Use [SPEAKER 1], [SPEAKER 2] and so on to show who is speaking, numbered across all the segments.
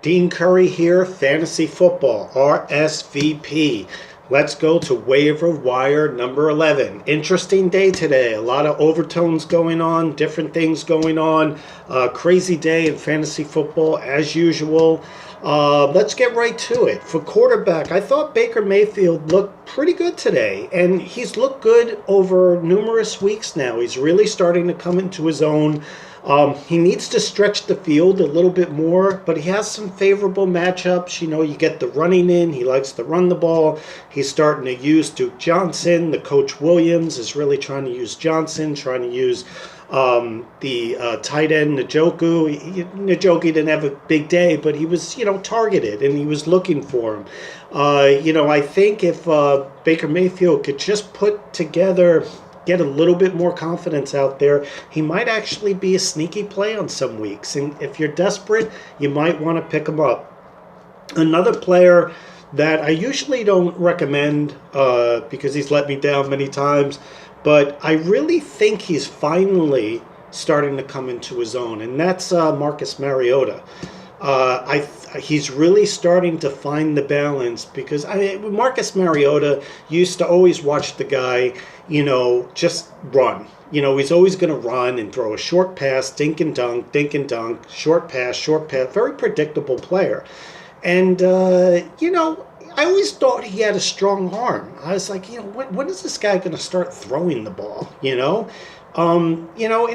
[SPEAKER 1] Dean Curry here, Fantasy Football, RSVP. Let's go to Waiver Wire number 11. Interesting day today. A lot of overtones going on, different things going on. Crazy day in fantasy football as usual. Let's get right to it. For quarterback, I thought Baker Mayfield looked pretty good today, and he's looked good over numerous weeks now. He's really starting to come into his own. He needs to stretch the field a little bit more, but he has some favorable matchups. You know, you get the running in. He likes to run the ball. He's starting to use Duke Johnson. The coach Williams is really trying to use Johnson, trying to use the tight end Njoku. Njoku didn't have a big day, but he was, targeted, and he was looking for him. I think if Baker Mayfield could just get a little bit more confidence out there, he might actually be a sneaky play on some weeks. And if you're desperate, you might want to pick him up. Another player that I usually don't recommend because he's let me down many times, but I really think he's finally starting to come into his own, and that's Marcus Mariota. He's really starting to find the balance because Marcus Mariota used to always watch the guy, just run. He's always going to run and throw a short pass, dink and dunk, short pass, very predictable player. And, I always thought he had a strong arm. I was like, when is this guy going to start throwing the ball, and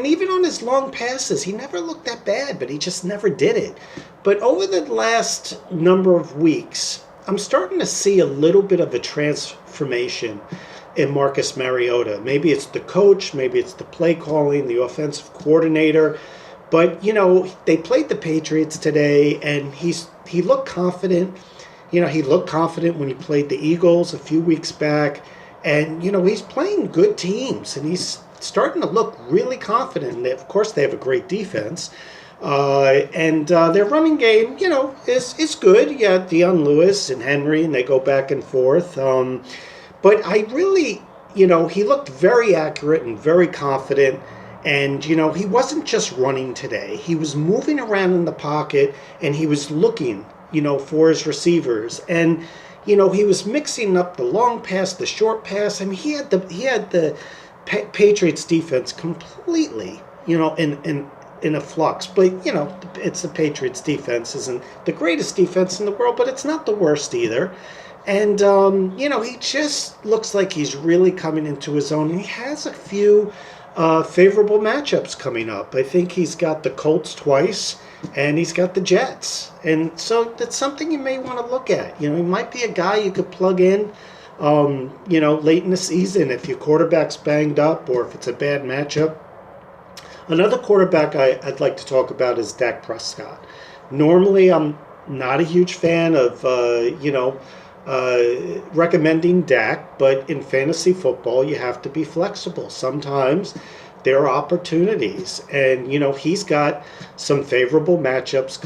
[SPEAKER 1] even on his long passes, he never looked that bad, but he just never did it. But over the last number of weeks, I'm starting to see a little bit of a transformation in Marcus Mariota. Maybe it's the coach, maybe it's the play calling, the offensive coordinator. But, they played the Patriots today, and he looked confident. He looked confident when he played the Eagles a few weeks back. And, he's playing good teams, and he's starting to look really confident. Of course, they have a great defense. And their running game, is good. Yeah, Deion Lewis and Henry, and they go back and forth. But I really, he looked very accurate and very confident. And, he wasn't just running today. He was moving around in the pocket, and he was looking, for his receivers. And, he was mixing up the long pass, the short pass. I mean, he had the Patriots defense completely, in a flux. But, it's the Patriots defense. Isn't the greatest defense in the world, but it's not the worst either. And, he just looks like he's really coming into his own. He has a few favorable matchups coming up. I think he's got the Colts twice, and he's got the Jets. And so that's something you may want to look at. He might be a guy you could plug in, late in the season if your quarterback's banged up or if it's a bad matchup. Another quarterback I'd like to talk about is Dak Prescott. Normally, I'm not a huge fan of, recommending Dak, but in fantasy football, you have to be flexible. Sometimes there are opportunities, and he's got some favorable matchups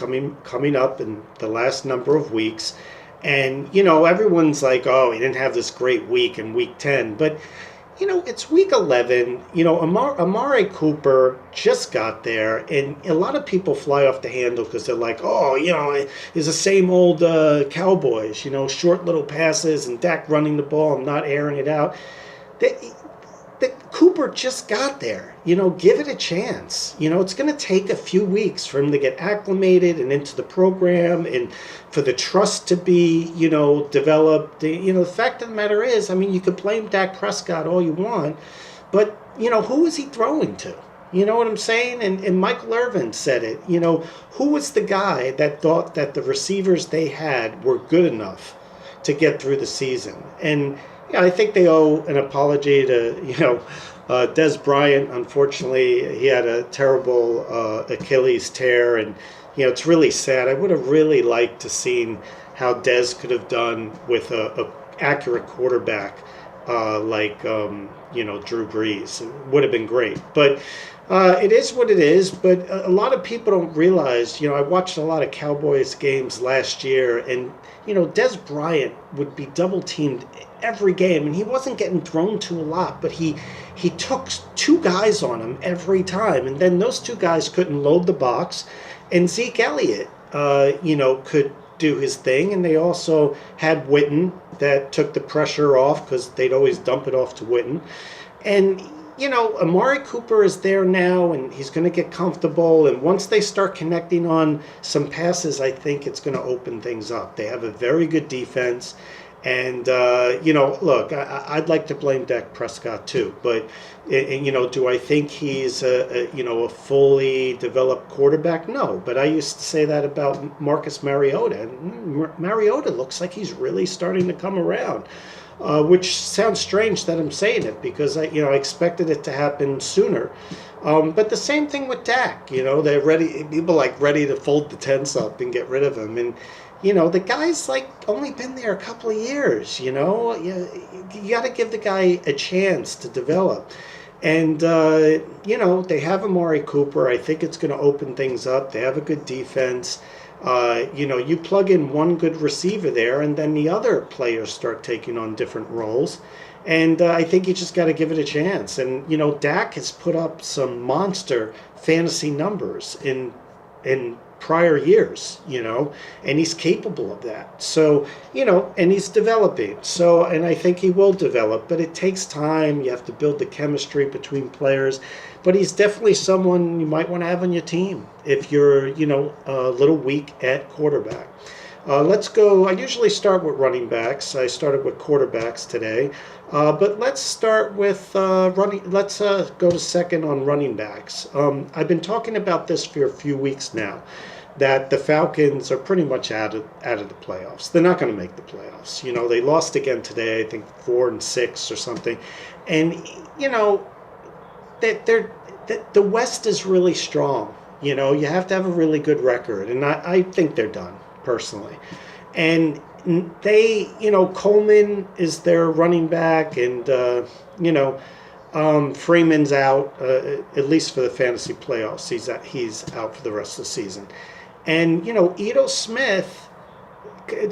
[SPEAKER 1] coming up in the last number of weeks. And everyone's like, oh, he didn't have this great week in week 10, but it's week 11. Amari Cooper just got there, and a lot of people fly off the handle because they're like, oh, it's the same old Cowboys, short little passes and Dak running the ball and not airing it out. The Cooper just got there. Give it a chance. It's going to take a few weeks for him to get acclimated and into the program and for the trust to be, developed. The fact of the matter is, you could blame Dak Prescott all you want, but, who is he throwing to? You know what I'm saying? And Michael Irvin said it. Who was the guy that thought that the receivers they had were good enough to get through the season? And I think they owe an apology to, Dez Bryant. Unfortunately, he had a terrible Achilles tear, and, it's really sad. I would have really liked to seen how Dez could have done with a accurate quarterback like Drew Brees. It would have been great. But it is what it is. But a lot of people don't realize, I watched a lot of Cowboys games last year, and, Dez Bryant would be double-teamed every game, and he wasn't getting thrown to a lot, but he took two guys on him every time, and then those two guys couldn't load the box, and Zeke Elliott, could do his thing. And they also had Witten that took the pressure off because they'd always dump it off to Witten. And, Amari Cooper is there now, and he's going to get comfortable. And once they start connecting on some passes, I think it's going to open things up. They have a very good defense. And, look, I'd like to blame Dak Prescott too. But, do I think he's a fully developed quarterback? No. But I used to say that about Marcus Mariota. And Mariota looks like he's really starting to come around. Which sounds strange that I'm saying it because I expected it to happen sooner. But the same thing with Dak. They're ready. People ready to fold the tents up and get rid of him. And the guy's only been there a couple of years. You got to give the guy a chance to develop. And they have Amari Cooper. I think it's going to open things up. They have a good defense. You plug in one good receiver there, and then the other players start taking on different roles. And I think you just got to give it a chance. And, Dak has put up some monster fantasy numbers in prior years, and he's capable of that. So, and he's developing. So, and I think he will develop, but it takes time. You have to build the chemistry between players. But he's definitely someone you might want to have on your team if you're, a little weak at quarterback. Let's go. I usually start with running backs. I started with quarterbacks today. But let's start with running. Let's go to second on running backs. I've been talking about this for a few weeks now, that the Falcons are pretty much out of the playoffs. They're not going to make the playoffs. They lost again today, I think 4-6 or something. And, the West is really strong. You have to have a really good record. And I think they're done, personally. And they, Coleman is their running back, and, Freeman's out, at least for the fantasy playoffs. He's out for the rest of the season. And, Ito Smith,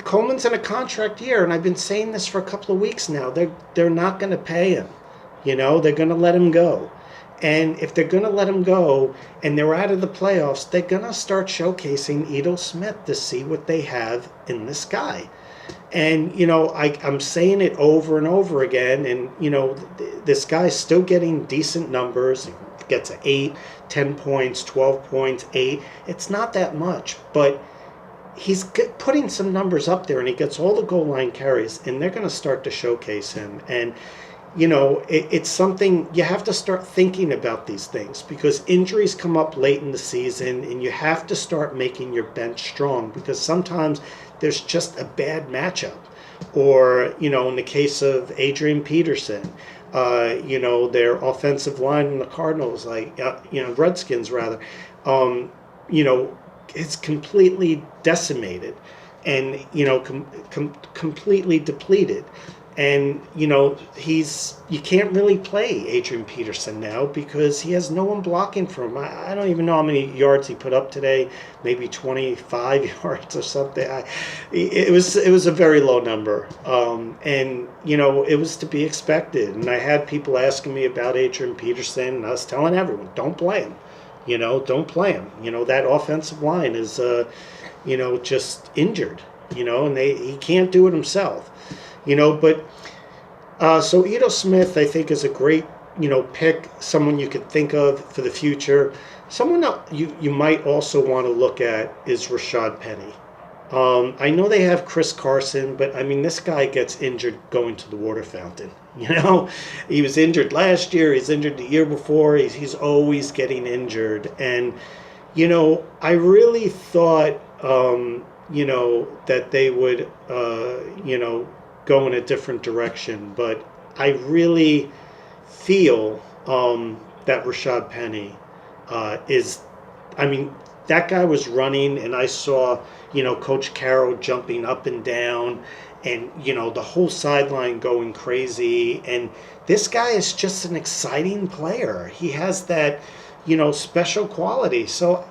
[SPEAKER 1] Coleman's in a contract year, and I've been saying this for a couple of weeks now. They're not going to pay him. They're going to let him go. And if they're going to let him go and they're out of the playoffs, they're going to start showcasing Ito Smith to see what they have in this guy. And, I'm saying it over and over again. And, this guy's still getting decent numbers. He gets 8, 10 points, 12 points, 8. It's not that much. But he's putting some numbers up there, and he gets all the goal line carries. And they're going to start to showcase him. And, it's something you have to start thinking about these things, because injuries come up late in the season, and you have to start making your bench strong, because sometimes there's just a bad matchup. Or, in the case of Adrian Peterson, their offensive line in the Cardinals, Redskins rather, it's completely decimated and, completely depleted. And, you can't really play Adrian Peterson now because he has no one blocking for him. I don't even know how many yards he put up today, maybe 25 yards or something. It was a very low number. And, it was to be expected. And I had people asking me about Adrian Peterson, and I was telling everyone, don't play him. Don't play him. That offensive line is, just injured, and he can't do it himself. So Ito Smith, I think, is a great, pick, someone you could think of for the future. Someone else you might also want to look at is Rashad Penny. I know they have Chris Carson, but, this guy gets injured going to the water fountain. He was injured last year. He's injured the year before. He's always getting injured. And, I really thought, that they would, go in a different direction. But I really feel that Rashad Penny is, that guy was running, and I saw, Coach Carroll jumping up and down, and, the whole sideline going crazy. And this guy is just an exciting player. He has that, special quality. So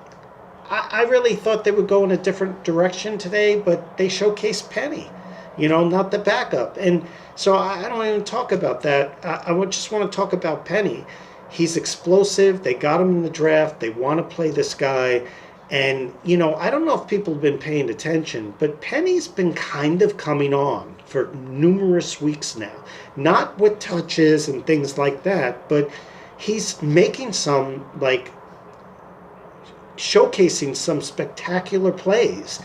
[SPEAKER 1] I really thought they would go in a different direction today, but they showcased Penny. Not the backup. And so I don't even talk about that. I just want to talk about Penny. He's explosive. They got him in the draft. They want to play this guy. And, I don't know if people have been paying attention, but Penny's been kind of coming on for numerous weeks now. Not with touches and things like that, but he's making some, like, showcasing some spectacular plays.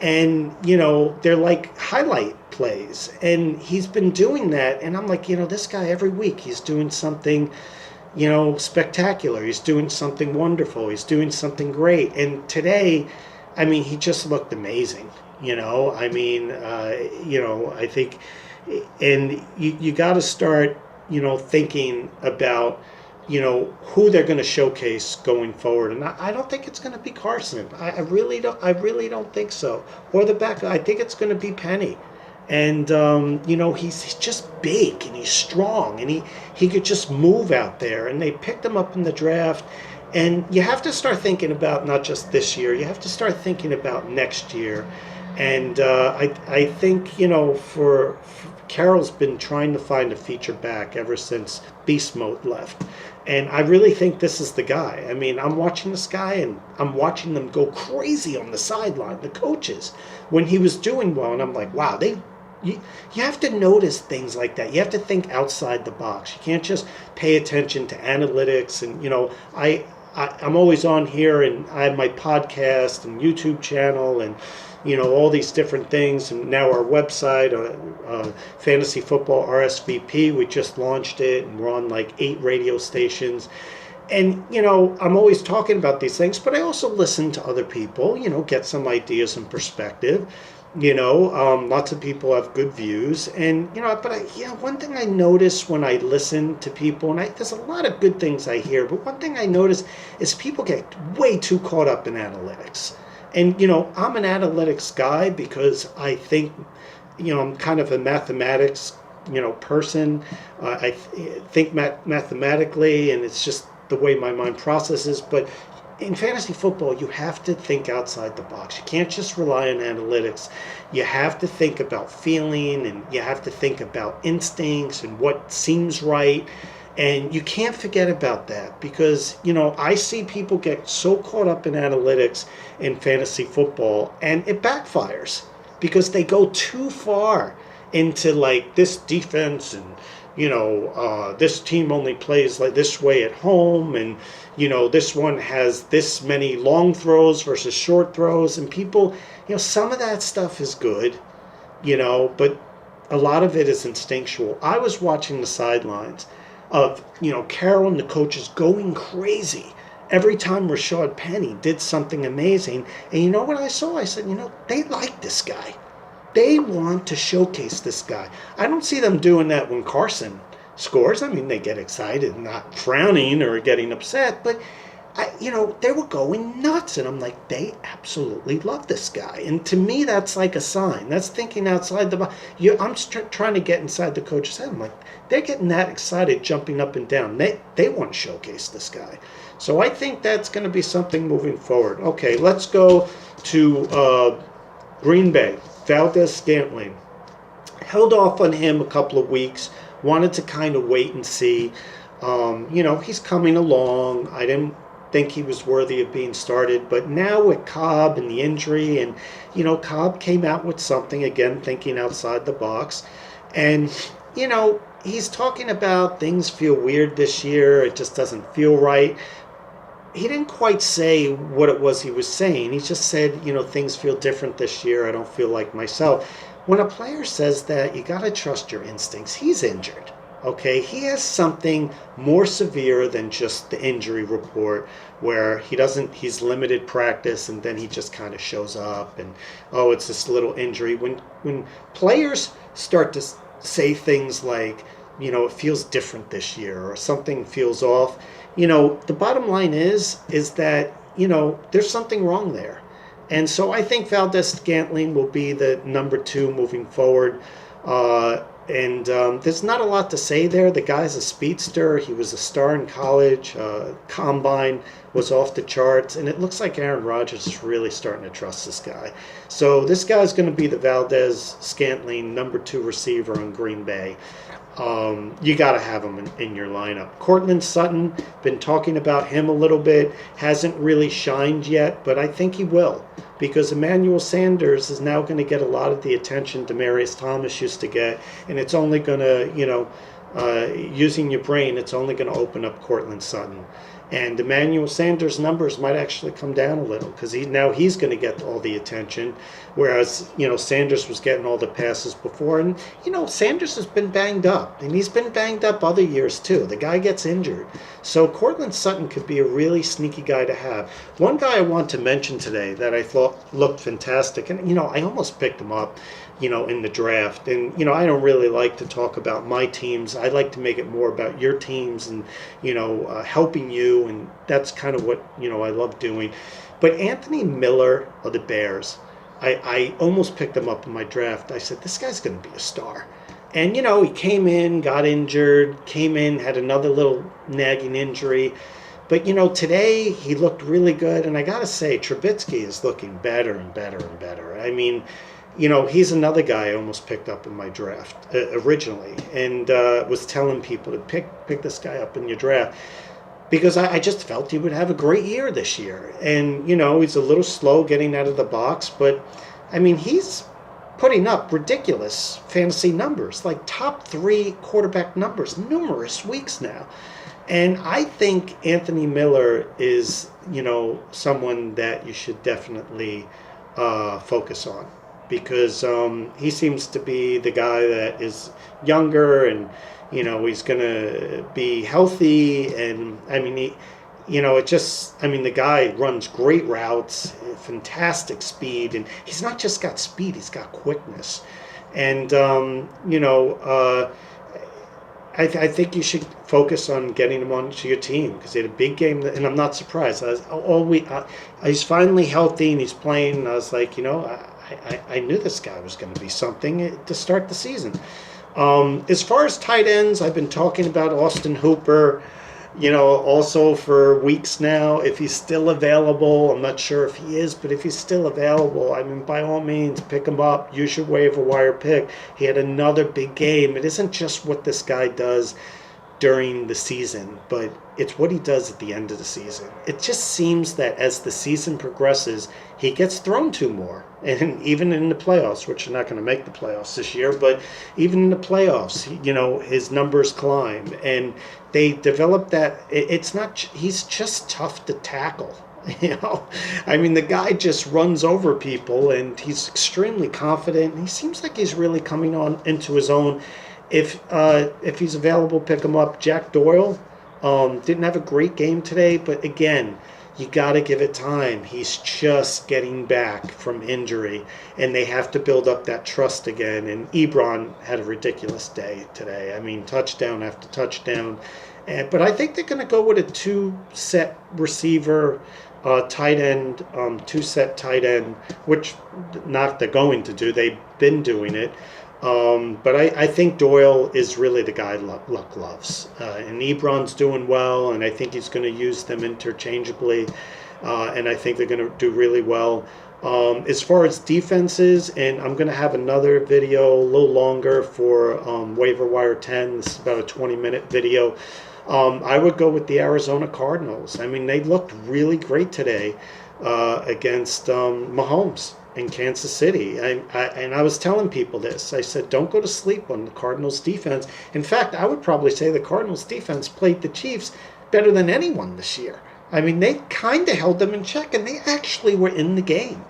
[SPEAKER 1] And, they're like highlight plays. And he's been doing that. And I'm like, this guy every week, he's doing something, spectacular. He's doing something wonderful. He's doing something great. And today, he just looked amazing. I think, and you got to start, thinking about, who they're going to showcase going forward. And I don't think it's going to be Carson. I really don't think so. Or the back. I think it's going to be Penny. And, he's just big and he's strong and he could just move out there. And they picked him up in the draft. And you have to start thinking about not just this year. You have to start thinking about next year. And I think, for Carroll's been trying to find a feature back ever since Beast Mode left. And I really think this is the guy. I'm watching this guy and I'm watching them go crazy on the sideline, the coaches, when he was doing well. And I'm like, wow, you have to notice things like that. You have to think outside the box. You can't just pay attention to analytics. And, I'm always on here and I have my podcast and YouTube channel and, all these different things. And now our website, Fantasy Football RSVP, we just launched it and we're on like 8 radio stations. And, I'm always talking about these things, but I also listen to other people, get some ideas and perspective. Lots of people have good views. And, one thing I notice when I listen to people, and there's a lot of good things I hear, but one thing I notice is people get way too caught up in analytics. And, I'm an analytics guy because I think, I'm kind of a mathematics, person. I think mathematically, and it's just the way my mind processes. But in fantasy football, you have to think outside the box. You can't just rely on analytics. You have to think about feeling, and you have to think about instincts and what seems right. And you can't forget about that because, I see people get so caught up in analytics in fantasy football and it backfires because they go too far into like this defense and, this team only plays like this way at home and, this one has this many long throws versus short throws. And people, some of that stuff is good, but a lot of it is instinctual. I was watching the sidelines of, Carroll and the coaches going crazy every time Rashad Penny did something amazing. And you know what I saw? I said, they like this guy. They want to showcase this guy. I don't see them doing that when Carson scores. They get excited, not frowning or getting upset, but they were going nuts. And I'm like, they absolutely love this guy. And to me, that's like a sign. That's thinking outside the box. I'm trying to get inside the coach's head. I'm like, they're getting that excited, jumping up and down. They want to showcase this guy. So I think that's going to be something moving forward. Okay, let's go to Green Bay. Valdez-Scantling. Held off on him a couple of weeks. Wanted to kind of wait and see. He's coming along. I didn't think he was worthy of being started. But now with Cobb and the injury, and, Cobb came out with something, again, thinking outside the box. And, he's talking about things feel weird this year. It just doesn't feel right. He didn't quite say what it was he was saying. He just said, things feel different this year. I don't feel like myself. When a player says that, you got to trust your instincts. He's injured. Okay, he has something more severe than just the injury report where he's limited practice and then he just kind of shows up and, oh, it's this little injury. When players start to say things like, it feels different this year or something feels off, the bottom line is that, there's something wrong there. And so I think Valdez-Scantling will be the number 2 moving forward. And there's not a lot to say there. The guy's a speedster. He was a star in college. Combine was off the charts. And it looks like Aaron Rodgers is really starting to trust this guy. So this guy's going to be the Valdez-Scantling number 2 receiver in Green Bay. you got to have him in your lineup. Courtland Sutton, been talking about him a little bit, hasn't really shined yet, but I think he will, because Emmanuel Sanders is now going to get a lot of the attention Demaryius Thomas used to get, and it's only going to, using your brain, it's only going to open up Courtland Sutton. And Emmanuel Sanders' numbers might actually come down a little, because he's going to get all the attention, whereas Sanders was getting all the passes before. And Sanders has been banged up, and he's been banged up other years too. The guy gets injured, so Courtland Sutton could be a really sneaky guy to have. One guy I want to mention today that I thought looked fantastic, and I almost picked him up, in the draft. And, I don't really like to talk about my teams. I like to make it more about your teams and, helping you. And that's kind of what, I love doing. But Anthony Miller of the Bears, I almost picked him up in my draft. I said, this guy's going to be a star. And, he came in, got injured, had another little nagging injury. But, today he looked really good. And I got to say, Trubisky is looking better and better and better. I mean, he's another guy I almost picked up in my draft originally, and was telling people to pick this guy up in your draft, because I just felt he would have a great year this year. And, he's a little slow getting out of the box, but, he's putting up ridiculous fantasy numbers, like top 3 quarterback numbers, numerous weeks now. And I think Anthony Miller is, someone that you should definitely focus on, because he seems to be the guy that is younger, and he's going to be healthy. And the guy runs great routes, fantastic speed, and he's not just got speed, he's got quickness. And I think you should focus on getting him onto your team, because he had a big game, and I'm not surprised. He's finally healthy and he's playing, and I was like, I knew this guy was going to be something to start the season. As far as tight ends, I've been talking about Austin Hooper, also for weeks now. If he's still available, I'm not sure if he is, but if he's still available, by all means, pick him up. Use your waiver wire pick. He had another big game. It isn't just what this guy does during the season, but it's what he does at the end of the season. It just seems that as the season progresses, he gets thrown to more. And even in the playoffs, which are not going to make the playoffs this year, but even in the playoffs, his numbers climb. And they develop that. He's just tough to tackle. The guy just runs over people, and he's extremely confident. And he seems like he's really coming on into his own. If he's available, pick him up. Jack Doyle didn't have a great game today, but again, you got to give it time. He's just getting back from injury, and they have to build up that trust again. And Ebron had a ridiculous day today. Touchdown after touchdown. But I think they're going to go with a 2-set receiver tight end, 2-set tight end, which not they're going to do. They've been doing it. But I think Doyle is really the guy Luck loves. And Ebron's doing well, and I think he's going to use them interchangeably. And I think they're going to do really well. As far as defenses, and I'm going to have another video a little longer for Waiver Wire 10. This is about a 20-minute video. I would go with the Arizona Cardinals. They looked really great today against Mahomes in Kansas City. And I was telling people this. I said, don't go to sleep on the Cardinals defense. In fact, I would probably say the Cardinals defense played the Chiefs better than anyone this year. They kind of held them in check, and they actually were in the game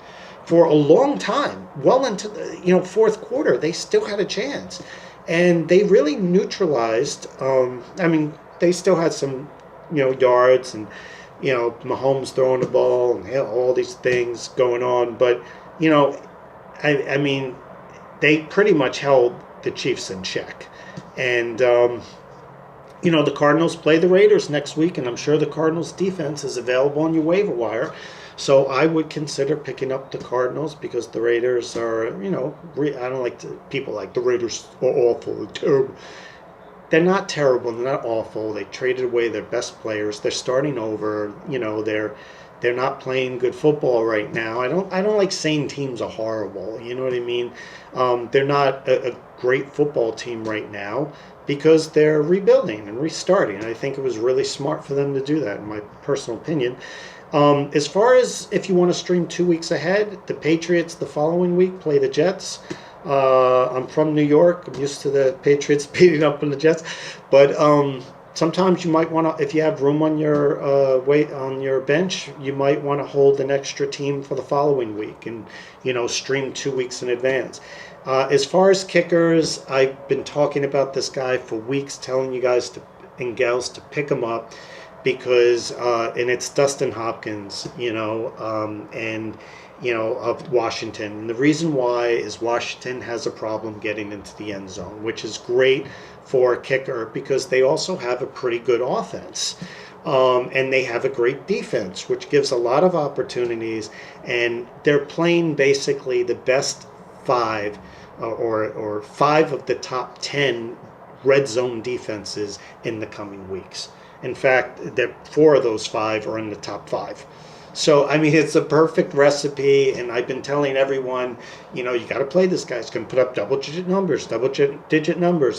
[SPEAKER 1] for a long time. Well into the fourth quarter, they still had a chance. And they really neutralized, they still had some, yards, and, Mahomes throwing the ball, and all these things going on. But, they pretty much held the Chiefs in check. And, the Cardinals play the Raiders next week, and I'm sure the Cardinals defense is available on your waiver wire. So I would consider picking up the Cardinals, because the Raiders are, I don't like people like the Raiders are awful, they're terrible. They're not terrible, they're not awful. They traded away their best players. They're starting over, They're not playing good football right now. I don't like saying teams are horrible. You know what I mean? They're not a great football team right now because they're rebuilding and restarting. I think it was really smart for them to do that, in my personal opinion. As far as if you want to stream 2 weeks ahead, the Patriots the following week play the Jets. I'm from New York. I'm used to the Patriots beating up on the Jets, but sometimes you might want to, if you have room on your weight on your bench, you might want to hold an extra team for the following week and stream 2 weeks in advance. As far as kickers, I've been talking about this guy for weeks, telling you guys and gals to pick him up because and it's Dustin Hopkins, of Washington. And the reason why is Washington has a problem getting into the end zone, which is great for a kicker because they also have a pretty good offense. And they have a great defense, which gives a lot of opportunities. And they're playing basically the best five or five of the top 10 red zone defenses in the coming weeks. In fact, 4 of those 5 are in the top 5. So, I mean, it's a perfect recipe, and I've been telling everyone, you got to play this guy. He's going to put up double-digit numbers,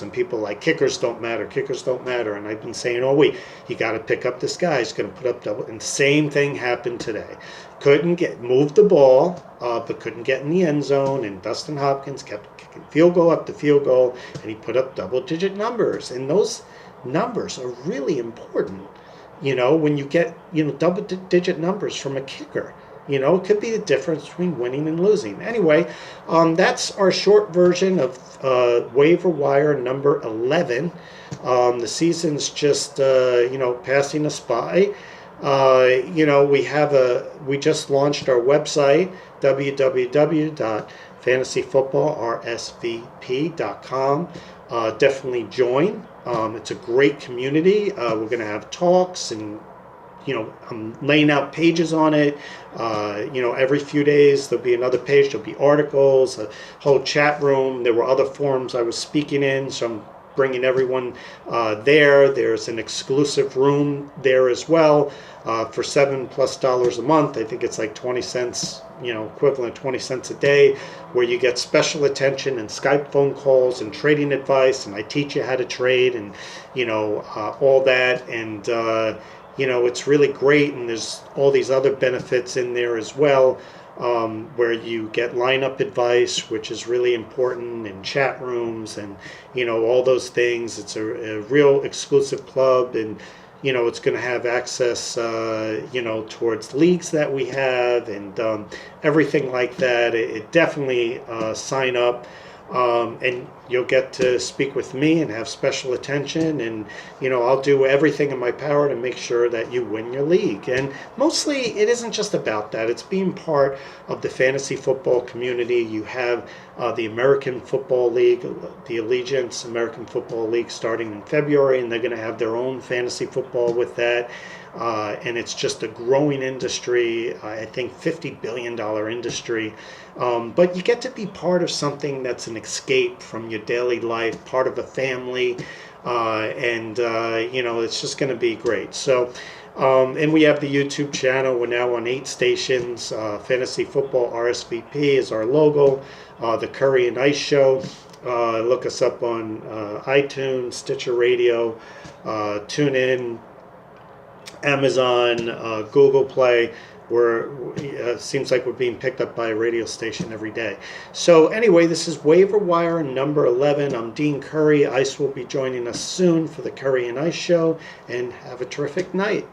[SPEAKER 1] and people like, kickers don't matter, and I've been saying all week, you got to pick up this guy. He's going to put up double, and the same thing happened today. Moved the ball, but couldn't get in the end zone, and Dustin Hopkins kept kicking field goal after field goal, and he put up double-digit numbers, and those numbers are really important. When you get, double-digit numbers from a kicker, it could be the difference between winning and losing. Anyway, that's our short version of Waiver Wire number 11. The season's just, passing us by. We just launched our website, www.fantasyfootballrsvp.com. Definitely join. It's a great community. We're going to have talks and, I'm laying out pages on it. Every few days there'll be another page. There'll be articles, a whole chat room. There were other forums I was speaking in, so I'm bringing everyone there. There's an exclusive room there as well for $7+ a month. I think it's like 20 cents, equivalent 20 cents a day, where you get special attention and Skype phone calls and trading advice, and I teach you how to trade and all that, and it's really great. And there's all these other benefits in there as well, where you get lineup advice, which is really important, and chat rooms and all those things. It's a real exclusive club, and it's going to have access towards leagues that we have and everything like that. It definitely sign up. And you'll get to speak with me and have special attention, and I'll do everything in my power to make sure that you win your league. And mostly it isn't just about that. It's being part of the fantasy football community. You have the American Football League, the Allegiance American Football League, starting in February, and they're going to have their own fantasy football with that. And it's just a growing industry, I think $50 billion industry. But you get to be part of something that's an escape from your daily life, part of a family, and it's just going to be great. So, and we have the YouTube channel. We're now on 8 stations. Fantasy Football RSVP is our logo. The Curry and Ice Show. Look us up on iTunes, Stitcher Radio, TuneIn, Amazon, Google Play. Seems like we're being picked up by a radio station every day. So anyway, this is Waiver Wire number 11. I'm Dean Curry. Ice will be joining us soon for the Curry and Ice Show, and have a terrific night.